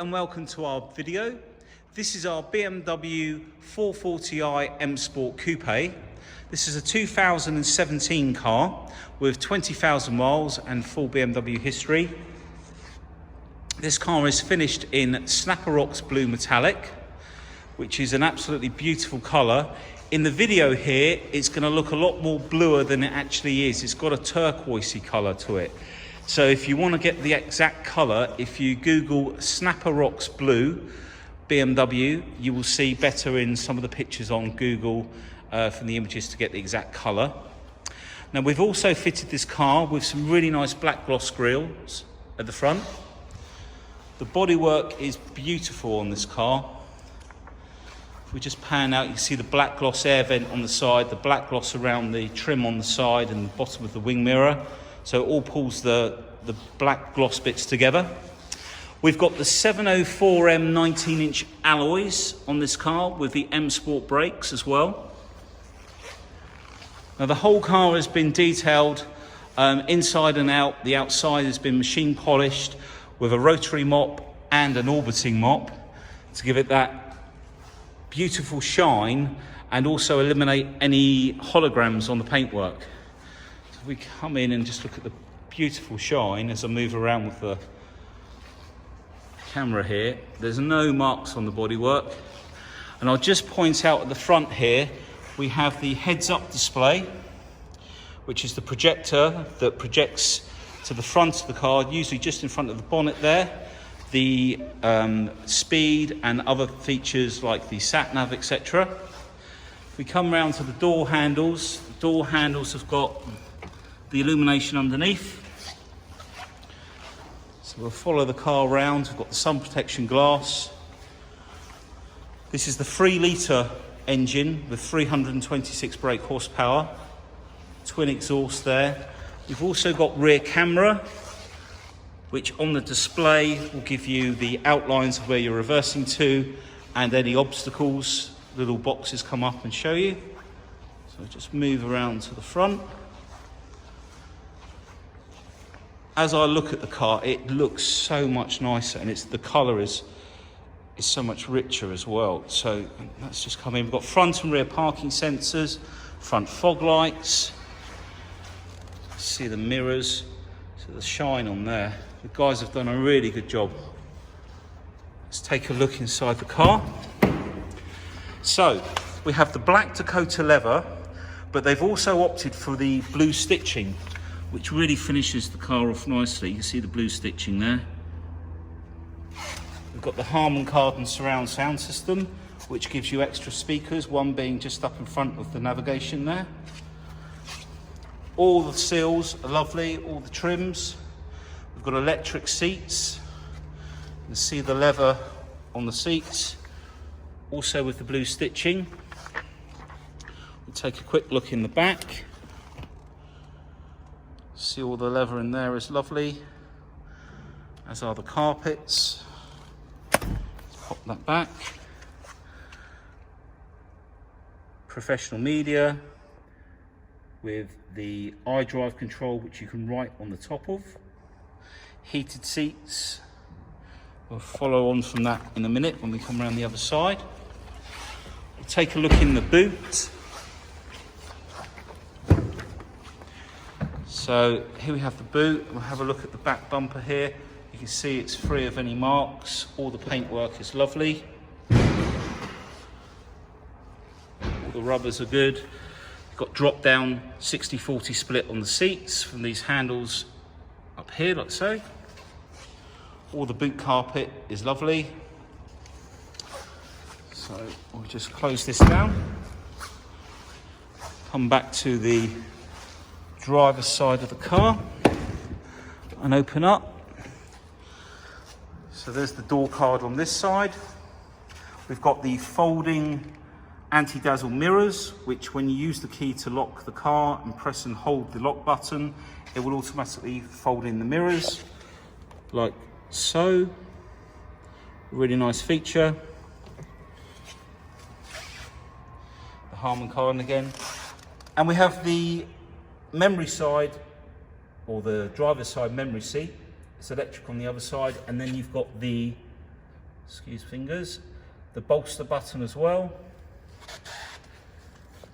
and welcome to our video. This is our BMW 440i M Sport Coupe. This is a 2017 car with 20,000 miles and full BMW history. This car is finished in Snapper Rocks Blue Metallic, which is an absolutely beautiful colour. In the video here, it's going to look a lot more bluer than it actually is. It's got a turquoisey colour to it. So if you want to get the exact colour, if you Google Snapper Rocks Blue BMW, you will see better in some of the pictures on Google from the images to get the exact colour. Now we've also fitted this car with some really nice black gloss grills at the front. The bodywork is beautiful on this car. If we just pan out, you can see the black gloss air vent on the side, the black gloss around the trim on the side and the bottom of the wing mirror. So it all pulls the black gloss bits together. We've got the 704M 19-inch alloys on this car with the M Sport brakes as well. Now the whole car has been detailed inside and out. The outside has been machine polished with a rotary mop and an orbiting mop to give it that beautiful shine and also eliminate any holograms on the paintwork. So if we come in and just look at the beautiful shine as I move around with the camera here, there's no marks on the bodywork. And I'll just point out at the front here, we have the heads-up display, which is the projector that projects to the front of the car, usually just in front of the bonnet there. The speed and other features like the sat-nav, etc. If we come round to the door handles, have got the illumination underneath. So we'll follow the car around. We've got the sun protection glass. This is the 3-litre engine with 326 brake horsepower. Twin exhaust there. We've also got rear camera, which on the display will give you the outlines of where you're reversing to and any obstacles. Little boxes come up and show you. So just move around to the front. As I look at the car, it looks so much nicer, and the colour is so much richer as well. So let's just come in. We've got front and rear parking sensors, front fog lights. See the mirrors, so the shine on there. The guys have done a really good job. Let's take a look inside the car. So we have the black Dakota leather, but they've also opted for the blue stitching, which really finishes the car off nicely. You can see the blue stitching there. We've got the Harman Kardon surround sound system, which gives you extra speakers, one being just up in front of the navigation there. All the seals are lovely, all the trims. We've got electric seats. You can see the leather on the seats, also with the blue stitching. We'll take a quick look in the back. See all the leather in there is lovely, as are the carpets. Let's pop that back. Professional media with the iDrive control, which you can write on the top of. Heated seats. We'll follow on from that in a minute when we come around the other side. We'll take a look in the boot. So here we have the boot. We'll have a look at the back bumper here. You can see it's free of any marks. All the paintwork is lovely. All the rubbers are good. We've got drop down 60-40 split on the seats from these handles up here, like so. All the boot carpet is lovely. So we'll just close this down. Come back to the driver's side of the car and open up. So there's the door card on this side. We've got the folding anti-dazzle mirrors, which when you use the key to lock the car and press and hold the lock button, it will automatically fold in the mirrors like so. Really nice feature. The Harman Kardon again. And we have the memory side, or the driver's side memory seat. It's electric on the other side, and then you've got the excuse fingers, the bolster button as well.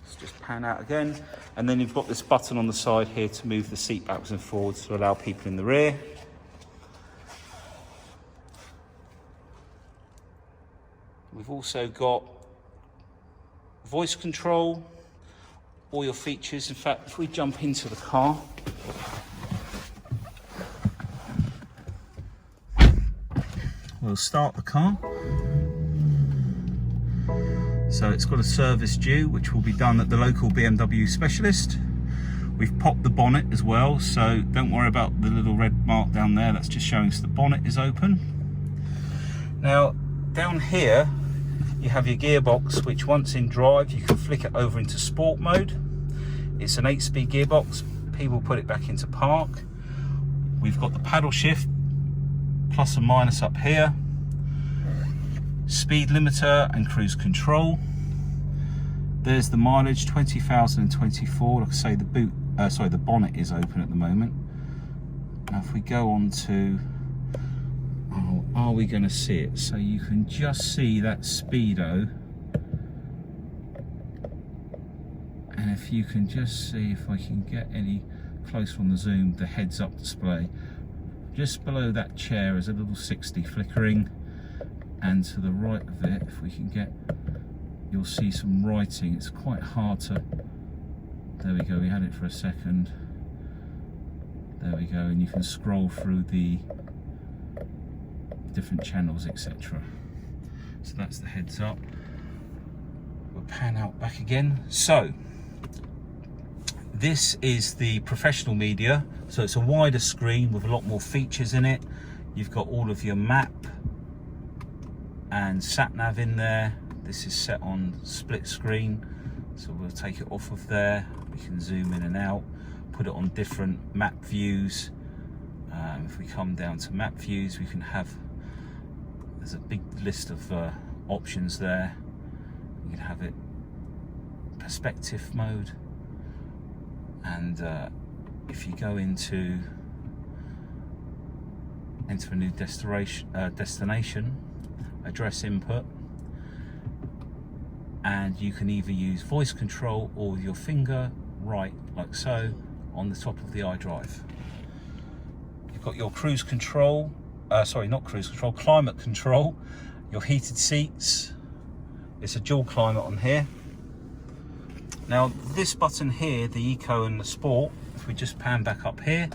Let's just pan out again. And then you've got this button on the side here to move the seat backwards and forwards to allow people in the rear. We've also got voice control, all your features. In fact, if we jump into the car, we'll start the car. So it's got a service due, which will be done at the local BMW specialist. We've popped the bonnet as well, so don't worry about the little red mark down there. That's just showing us the bonnet is open. Now, down here, you have your gearbox, which once in drive, you can flick it over into sport mode. It's an 8-speed gearbox. People put it back into park. We've got the paddle shift, plus and minus up here. Speed limiter and cruise control. There's the mileage, 20,024. Like I say, the bonnet is open at the moment. Now if we go on to, are we going to see it? So you can just see that speedo, and if you can just see, if I can get any closer on the zoom, the heads-up display. Just below that chair is a little 60 flickering, and to the right of it, if we can get, you'll see some writing. It's quite hard to, there we go, we had it for a second. There we go, and you can scroll through the different channels, etc. So that's the heads up. We'll pan out back again. So this is the professional media. So it's a wider screen with a lot more features in it. You've got all of your map and sat nav in there. This is set on split screen, so we'll take it off of there. We can zoom in and out, put it on different map views. If we come down to map views, we can have, there's a big list of options there. You can have it perspective mode, and if you go into enter a new destination, address input, and you can either use voice control or your finger right, like so, on the top of the iDrive. You've got your cruise control, sorry, not cruise control, climate control, your heated seats. It's a dual climate on here. Now this button here, the Eco and the Sport, if we just pan back up here,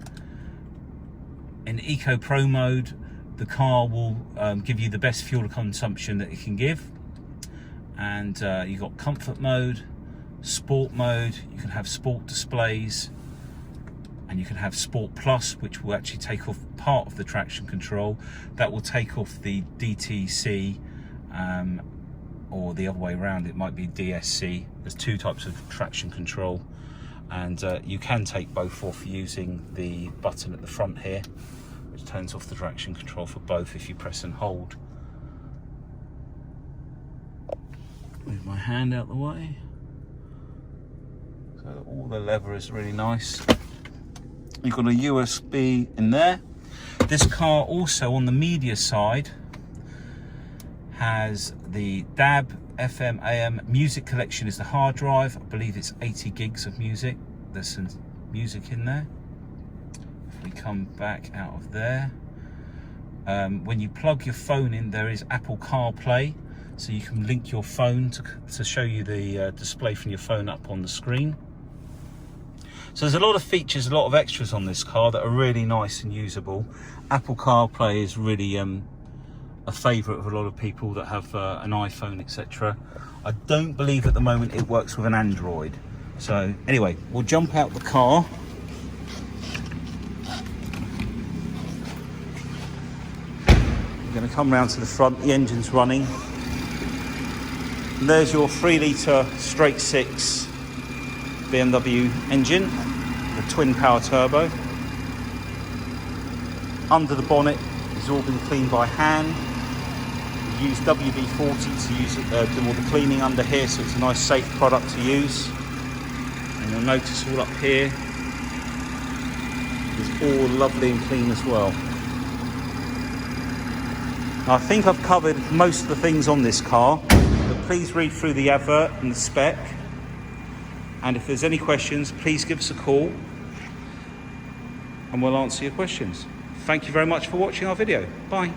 in Eco Pro mode, the car will give you the best fuel consumption that it can give. And you've got comfort mode, sport mode, you can have sport displays, and you can have Sport Plus, which will actually take off part of the traction control. That will take off the DTC, or the other way around, it might be DSC. There's two types of traction control, and you can take both off using the button at the front here, which turns off the traction control for both if you press and hold. Move my hand out the way. So all the leather is really nice. You've got a USB in there. This car also, on the media side, has the DAB, FM, AM. Music collection is the hard drive. I believe it's 80 gigs of music. There's some music in there. If we come back out of there, when you plug your phone in, there is Apple CarPlay, so you can link your phone to show you the display from your phone up on the screen. So there's a lot of features, a lot of extras on this car that are really nice and usable. Apple CarPlay is really a favourite of a lot of people that have an iPhone, etc. I don't believe at the moment it works with an Android. So anyway, we'll jump out the car. We're going to come round to the front. The engine's running. And there's your 3-litre straight 6 BMW engine, the twin power turbo. Under the bonnet has all been cleaned by hand. We use WD-40 to use do all the cleaning under here, so it's a nice safe product to use. And you'll notice all up here is all lovely and clean as well. I think I've covered most of the things on this car, but please read through the advert and the spec. And if there's any questions, please give us a call and we'll answer your questions. Thank you very much for watching our video. Bye.